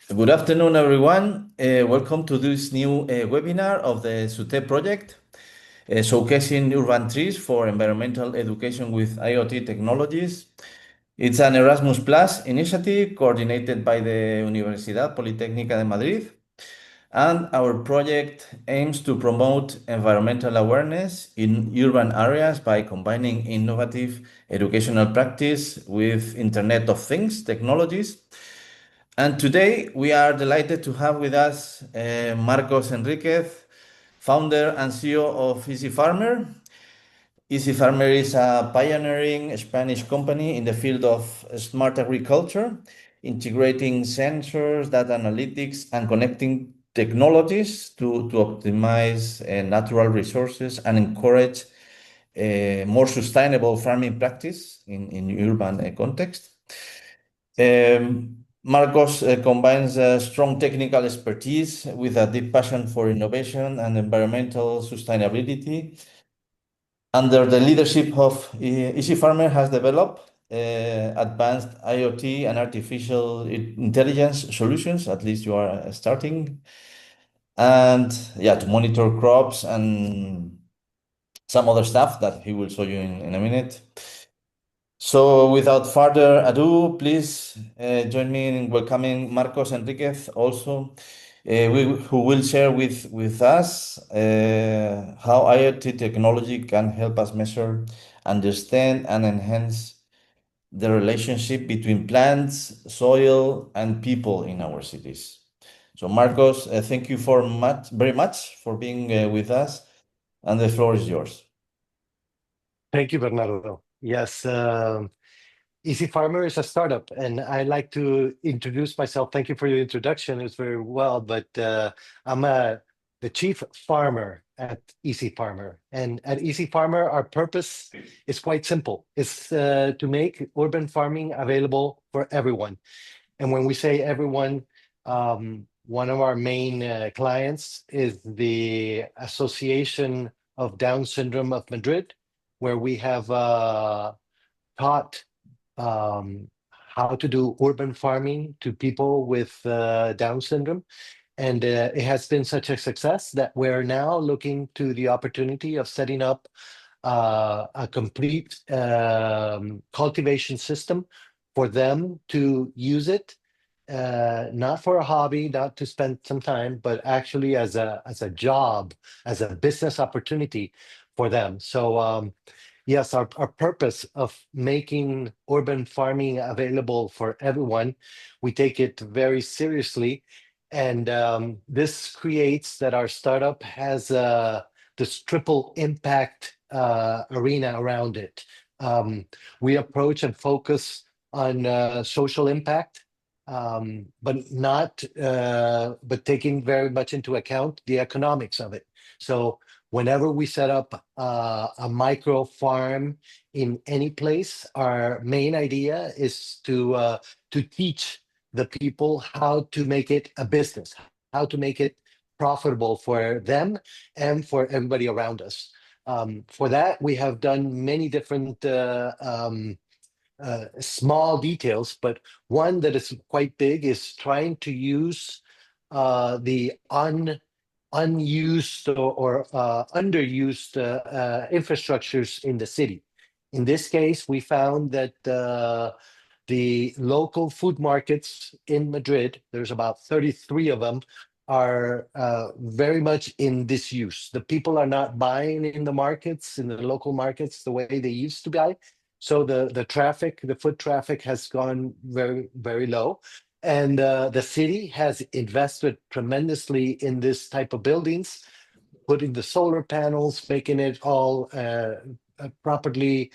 Good afternoon, everyone. Welcome to this new webinar of the SUTE project, showcasing urban trees for environmental education with IoT technologies. It's an Erasmus Plus initiative coordinated by the Universidad Politécnica de Madrid, and our project aims to promote environmental awareness in urban areas by combining innovative educational practice with Internet of Things technologies. And today we are delighted to have with us Marcos Enriquez, founder and CEO of ISIFARMER. ISIFARMER is a pioneering Spanish company in the field of smart agriculture, integrating sensors, data analytics, and connecting technologies to optimize natural resources and encourage more sustainable farming practice in urban context. Marcos combines strong technical expertise with a deep passion for innovation and environmental sustainability. Under the leadership of ISIFARMER has developed advanced IoT and artificial intelligence solutions, at least you are starting, and yeah, to monitor crops and some other stuff that he will show you in a minute. So without further ado, please join me in welcoming Marcos Enriquez also, who will share with us how IoT technology can help us measure, understand, and enhance the relationship between plants, soil, and people in our cities. So Marcos, thank you very much for being with us, and the floor is yours. Thank you, Bernardo. Yes, ISIFARMER is a startup, and I like to introduce myself. Thank you for your introduction. It's very well, but I'm the chief farmer at ISIFARMER. And at ISIFARMER, our purpose is quite simple. It's to make urban farming available for everyone. And when we say everyone, one of our main clients is the Association of Down Syndrome of Madrid, where we have taught how to do urban farming to people with Down syndrome. And it has been such a success that we're now looking to the opportunity of setting up a complete cultivation system for them to use it, not for a hobby, not to spend some time, but actually as a job, as a business opportunity for them. So yes, our purpose of making urban farming available for everyone, we take it very seriously. And this creates that our startup has this triple impact arena around it. We approach and focus on social impact, but taking very much into account the economics of it. So whenever we set up a micro farm in any place, our main idea is to teach the people how to make it a business, how to make it profitable for them and for everybody around us. For that, we have done many different small details, but one that is quite big is trying to use the unused or underused infrastructures in the city. In this case, we found that the local food markets in Madrid, there's about 33 of them, are very much in disuse. The people are not buying in the markets, in the local markets, the way they used to buy. So the traffic, the foot traffic has gone very, very low. And the city has invested tremendously in this type of buildings, putting the solar panels, making it all properly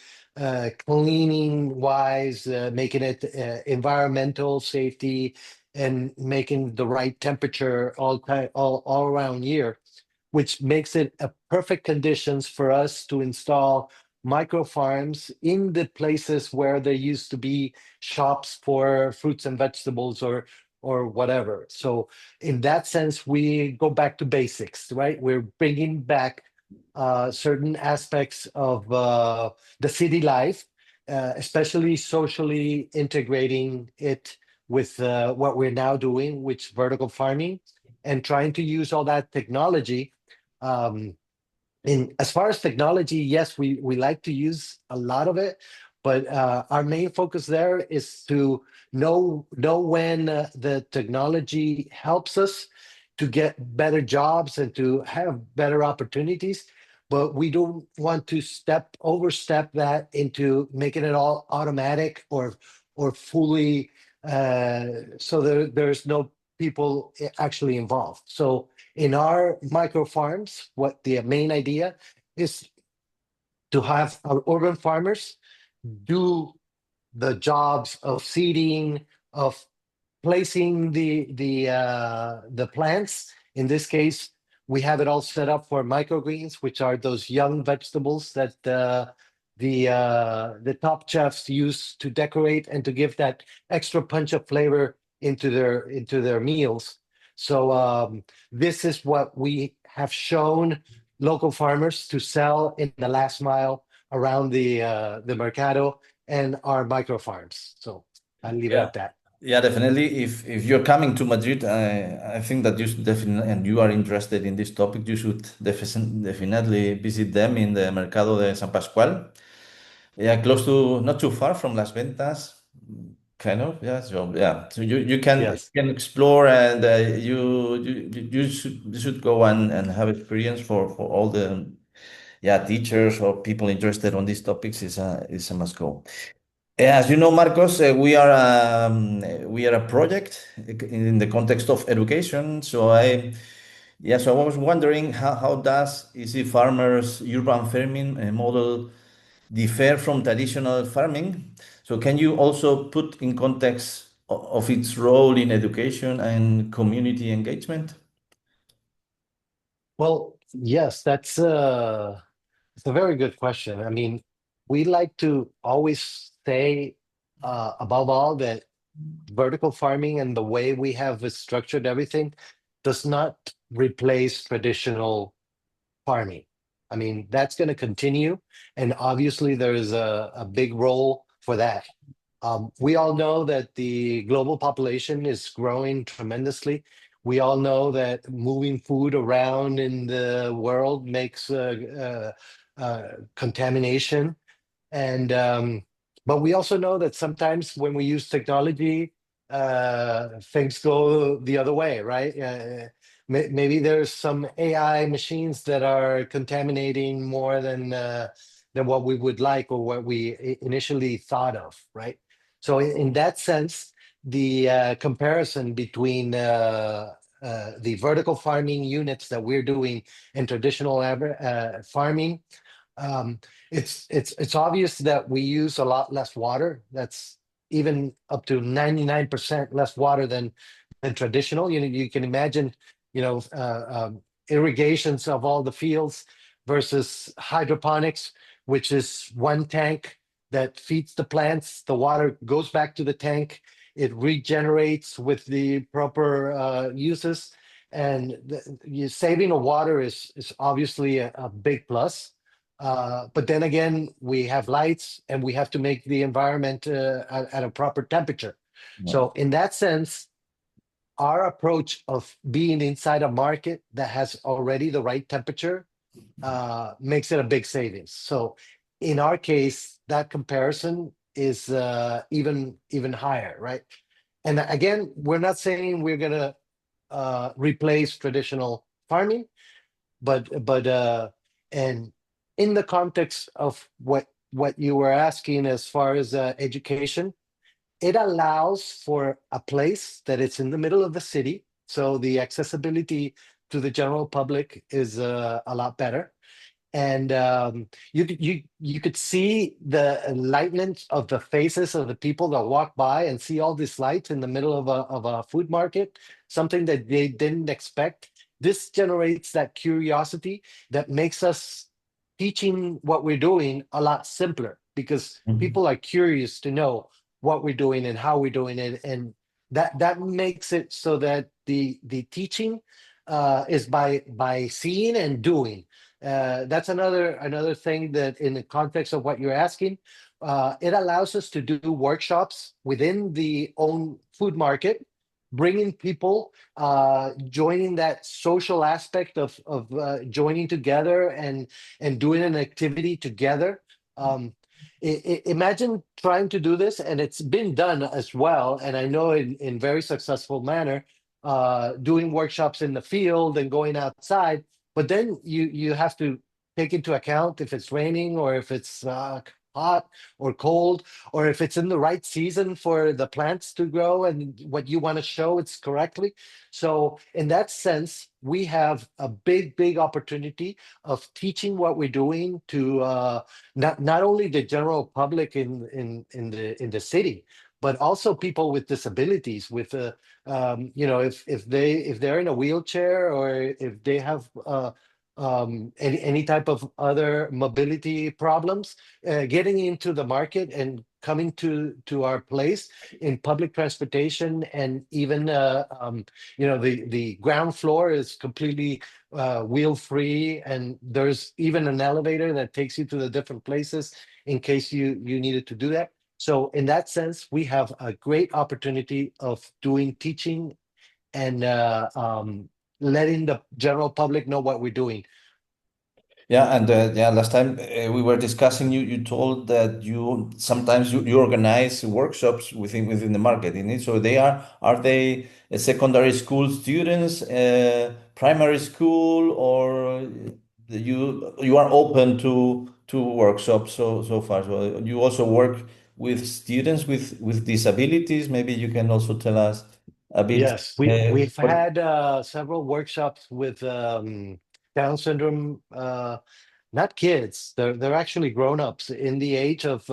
cleaning wise, making it environmental safety, and making the right temperature all around year, which makes it a perfect conditions for us to install micro farms in the places where there used to be shops for fruits and vegetables or whatever. So in that sense, we go back to basics, right? We're bringing back certain aspects of the city life, especially socially integrating it with what we're now doing, which vertical farming, and trying to use all that technology. Um, in as far as technology, yes, we like to use a lot of it, but our main focus there is to know when the technology helps us to get better jobs and to have better opportunities. But we don't want to overstep that into making it all automatic or fully so there's no people actually involved. So in our micro farms, what the main idea is to have our urban farmers do the jobs of seeding, of placing the plants. In this case, we have it all set up for microgreens, which are those young vegetables that the top chefs use to decorate and to give that extra punch of flavor into their meals. So this is what we have shown local farmers to sell in the last mile around the mercado and our micro farms. So I'll leave it Yeah. at that. Yeah, definitely. If you're coming to Madrid, I think that you should definitely, and you are interested in this topic, you should definitely visit them in the Mercado de San Pascual. Yeah, close to, not too far from Las Ventas, kind of. Yeah, so yeah, so Yes. you can explore, and you should go and have experience for all the, yeah, teachers or people interested on these topics is a must go. As you know, Marcos, we are a project in the context of education. So I was wondering how does Easy Farmers urban farming model differ from traditional farming? So can you also put in context of its role in education and community engagement? Well, yes, it's a very good question. I mean, we like to always say, above all, that vertical farming and the way we have structured everything does not replace traditional farming. I mean, that's going to continue. And obviously, there is a big role for that. We all know that the global population is growing tremendously. We all know that moving food around in the world makes contamination and but we also know that sometimes when we use technology, things go the other way, right? Maybe there's some AI machines that are contaminating more than what we would like or what we initially thought of, right? So in that sense, the comparison between the vertical farming units that we're doing and traditional farming, um, it's obvious that we use a lot less water. That's even up to 99% less water than traditional. You can imagine, irrigations of all the fields versus hydroponics, which is one tank that feeds the plants. The water goes back to the tank. It regenerates with the proper uses, and saving of water is obviously a big plus. But then again, we have lights and we have to make the environment at a proper temperature. Yeah. So, in that sense, our approach of being inside a market that has already the right temperature makes it a big savings. So, in our case, that comparison is even higher, right? And again, we're not saying we're gonna replace traditional farming, but and in the context of what you were asking as far as education, it allows for a place that it's in the middle of the city, so the accessibility to the general public is a lot better. And you could see the enlightenment of the faces of the people that walk by and see all these lights in the middle of a food market, something that they didn't expect. This generates that curiosity that makes us teaching what we're doing a lot simpler because Mhm. people are curious to know what we're doing and how we're doing it, and that makes it so that the teaching is by seeing and doing. That's another thing that in the context of what you're asking, it allows us to do workshops within the own food market, bringing people, joining that social aspect of joining together and doing an activity together. Um, Imagine trying to do this, and it's been done as well, and I know in very successful manner, doing workshops in the field and going outside. But then you have to take into account if it's raining or if it's hot or cold, or if it's in the right season for the plants to grow and what you want to show it's correctly. So in that sense, we have a big opportunity of teaching what we're doing to not only the general public in the city, but also people with disabilities. With if they're in a wheelchair, or if they have any type of other mobility problems, getting into the market and coming to our place in public transportation, and even the ground floor is completely wheel free, and there's even an elevator that takes you to the different places in case you needed to do that. So in that sense, we have a great opportunity of doing teaching and letting the general public know what we're doing. Yeah, and yeah, last time we were discussing, you told that you sometimes you organize workshops within the market, in it. So are they secondary school students, primary school, or you are open to workshops so far? So you also work with students with disabilities. Maybe you can also tell us a bit. Yes, we've What? had several workshops with Down syndrome, not kids. They're actually grown-ups in the age of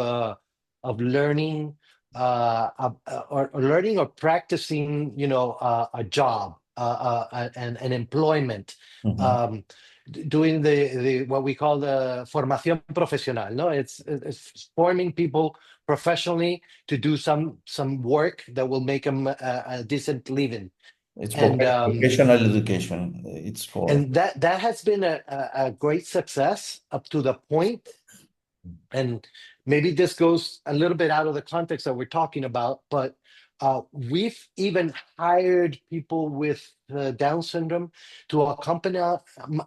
learning, or learning or practicing, a job, and an employment, Mhm. um, doing the what we call the formación profesional. No, it's forming people professionally to do some work that will make them a decent living. It's And vocational education, it's called. that has been a great success up to the point, and maybe this goes a little bit out of the context that we're talking about, but we've even hired people with Down syndrome to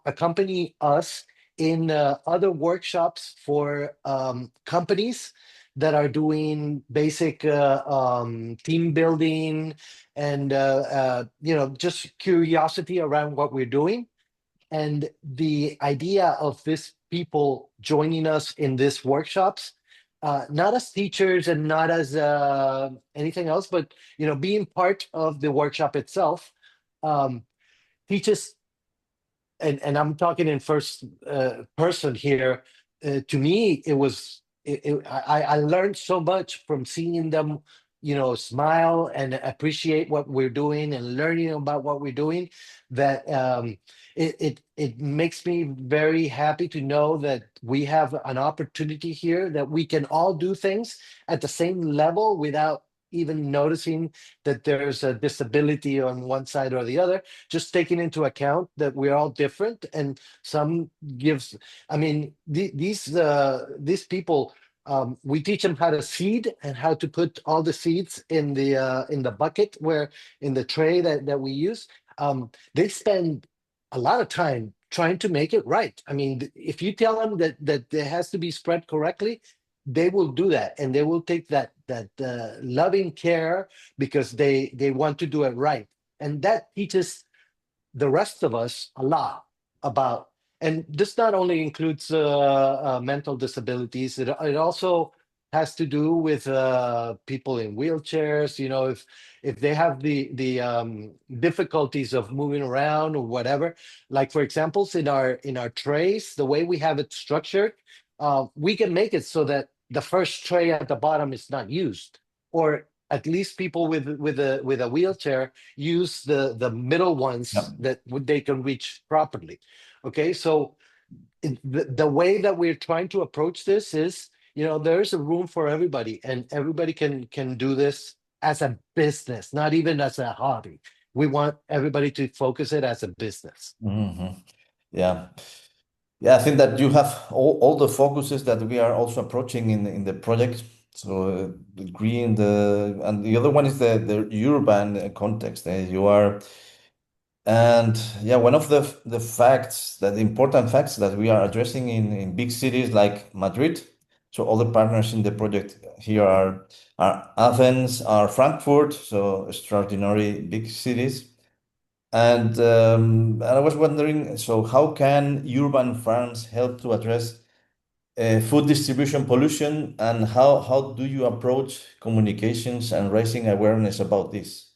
accompany us in other workshops for companies that are doing basic team building and just curiosity around what we're doing. And the idea of this people joining us in these workshops, not as teachers and not as anything else, but being part of the workshop itself, um, teaches, and I'm talking in first person here. To me, it was I learned so much from seeing them, smile and appreciate what we're doing and learning about what we're doing. That it makes me very happy to know that we have an opportunity here that we can all do things at the same level without even noticing that there's a disability on one side or the other, just taking into account that we're all different. And some gives, I mean, these people, we teach them how to seed and how to put all the seeds in the bucket, where in the tray that we use. They spend a lot of time trying to make it right. I mean, if you tell them that it has to be spread correctly, they will do that, and they will take that loving care, because they want to do it right. And that teaches the rest of us a lot about. And this not only includes mental disabilities, it also has to do with people in wheelchairs. If they have the difficulties of moving around or whatever. Like, for examples, in our trays, the way we have it structured, we can make it so that the first tray at the bottom is not used, or at least people with a wheelchair use the middle Yeah. ones that they can reach properly. Okay, so the way that we're trying to approach this is, there's a room for everybody, and everybody can do this as a business, not even as a hobby. We want everybody to focus it as a business. Mhm. Yeah. Yeah, I think that you have all the focuses that we are also approaching in the project. So the green, and the other one is the urban context. You are, and yeah, one of the facts that the important facts that we are addressing in big cities like Madrid. So all the partners in the project here are Athens, are Frankfurt, so extraordinary big cities. And I was wondering, so how can urban farms help to address food distribution pollution, and how do you approach communications and raising awareness about this?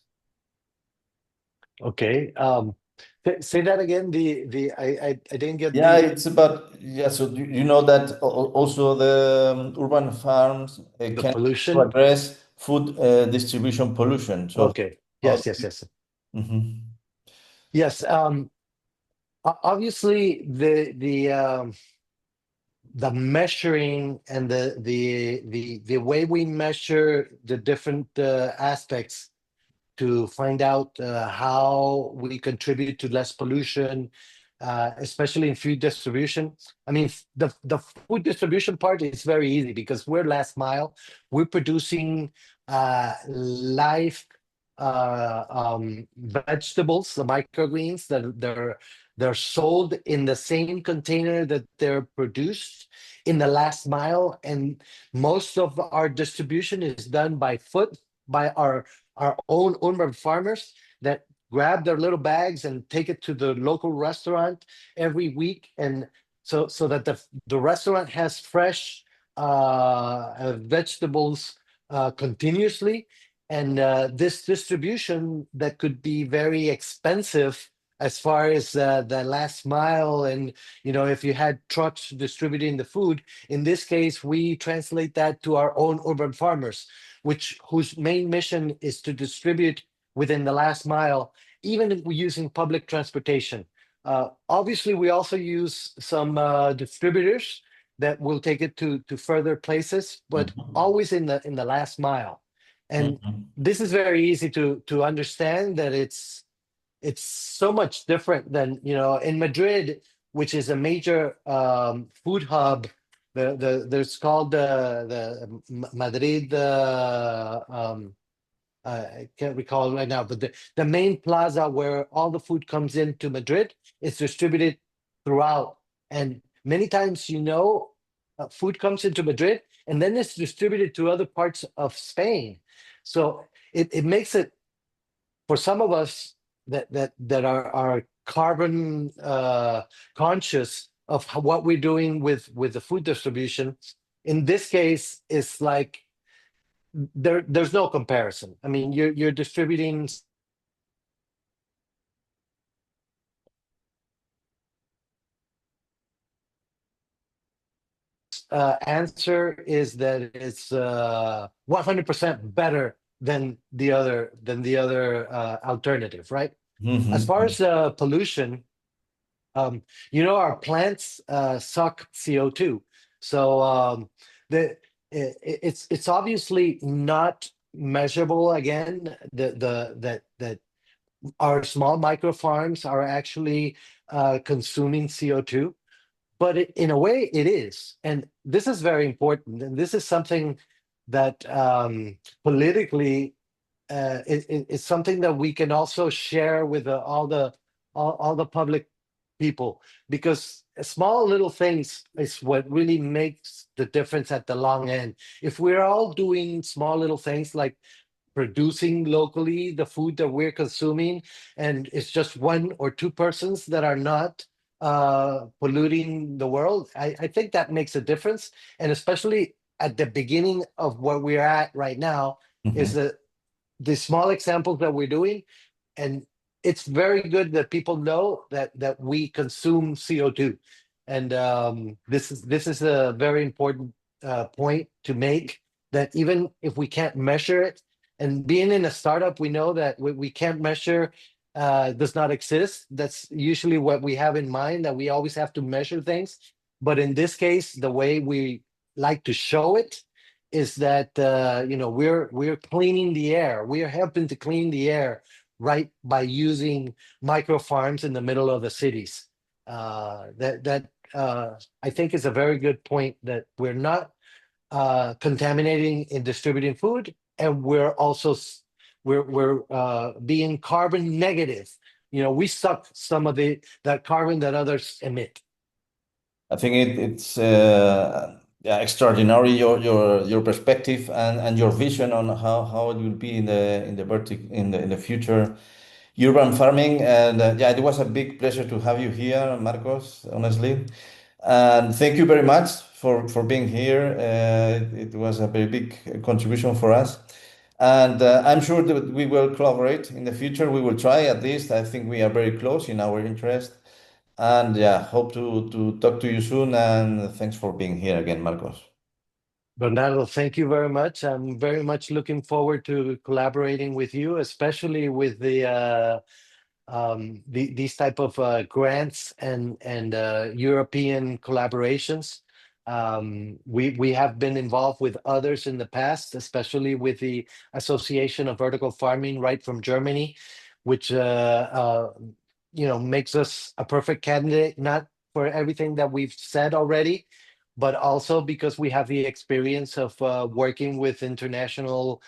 Okay. Say that again. I didn't get Yeah, the it's about, yeah, so you know that also the urban farms can pollution. address food distribution pollution. So Okay. how, Yes, yes, yes. Mhm. Yes. Obviously, the measuring and the way we measure the different aspects to find out how we contribute to less pollution, especially in food distribution. I mean, the food distribution part is very easy because we're last mile. We're producing live vegetables, the microgreens that they're sold in the same container that they're produced in the last mile, and most of our distribution is done by foot by our own urban farmers that grab their little bags and take it to the local restaurant every week, and so that the restaurant has fresh vegetables continuously. And this distribution that could be very expensive as far as the last mile, and if you had trucks distributing the food, in this case we translate that to our own urban farmers, whose main mission is to distribute within the last mile, even if we're using public transportation. Obviously, we also use some distributors that will take it to further places, but Mhm. always in the last mile. And Mhm. this is very easy to understand that it's so much different than in Madrid, which is a major food hub. There's called the Madrid. I can't recall right now, but the main plaza where all the food comes into Madrid is distributed throughout. And many times, food comes into Madrid and then it's distributed to other parts of Spain. So it makes it for some of us that are carbon conscious of what we're doing with the food distribution. In this case, it's like there's no comparison. I mean, you're distributing answer is that it's 100% better than the other alternative, right? As far Mhm. as pollution, um, our plants suck CO2. So it's obviously not measurable. Again, that our small micro farms are actually consuming CO2, but in a way it is. And this is very important, and this is something that politically it's something that we can also share with all the public people, because small little things is what really makes the difference at the long end. If we're all doing small little things like producing locally the food that we're consuming, and it's just one or two persons that are not polluting the world, I think that makes a difference. And especially at the beginning of where we're at right now, is Mhm. that the small examples that we're doing, and it's very good that people know that we consume CO2. And this is a very important point to make, that even if we can't measure it, and being in a startup, we know that we can't measure does not exist. That's usually what we have in mind, that we always have to measure things. But in this case, the way we like to show it is that we're cleaning the air. We are helping to clean the air, right, by using micro farms in the middle of the cities. That I think is a very good point that we're not contaminating in distributing food, and we're also we're being carbon negative. We suck some of the that carbon that others emit. I think it's yeah, extraordinary your perspective and your vision on how it will be in the in the future urban farming. And yeah, it was a big pleasure to have you here, Marcos, honestly. And thank you very much for being here. It was a very big contribution for us. And I'm sure that we will collaborate in the future. We will try at least. I think we are very close in our interest. And yeah, hope to talk to you soon. And thanks for being here again, Marcos. Bernardo, thank you very much. I'm very much looking forward to collaborating with you, especially with these type of grants and European collaborations. We have been involved with others in the past, especially with the Association of Vertical Farming, right from Germany, which makes us a perfect candidate, not for everything that we've said already, but also because we have the experience of working with international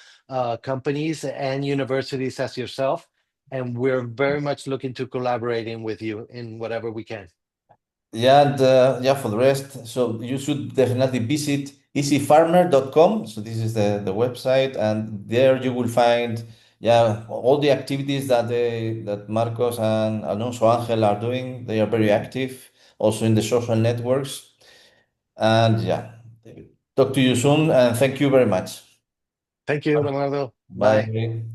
companies and universities as yourself, and we're very much looking to collaborating with you in whatever we can. Yeah, and yeah, for the rest, so you should definitely visit easyfarmer.com. So this is the website, and there you will find yeah all the activities that Marcos and Alonso Angel are doing. They are very active, also in the social networks. And yeah, talk to you soon, and thank you very much. Thank you, Leonardo. Bye. Bye.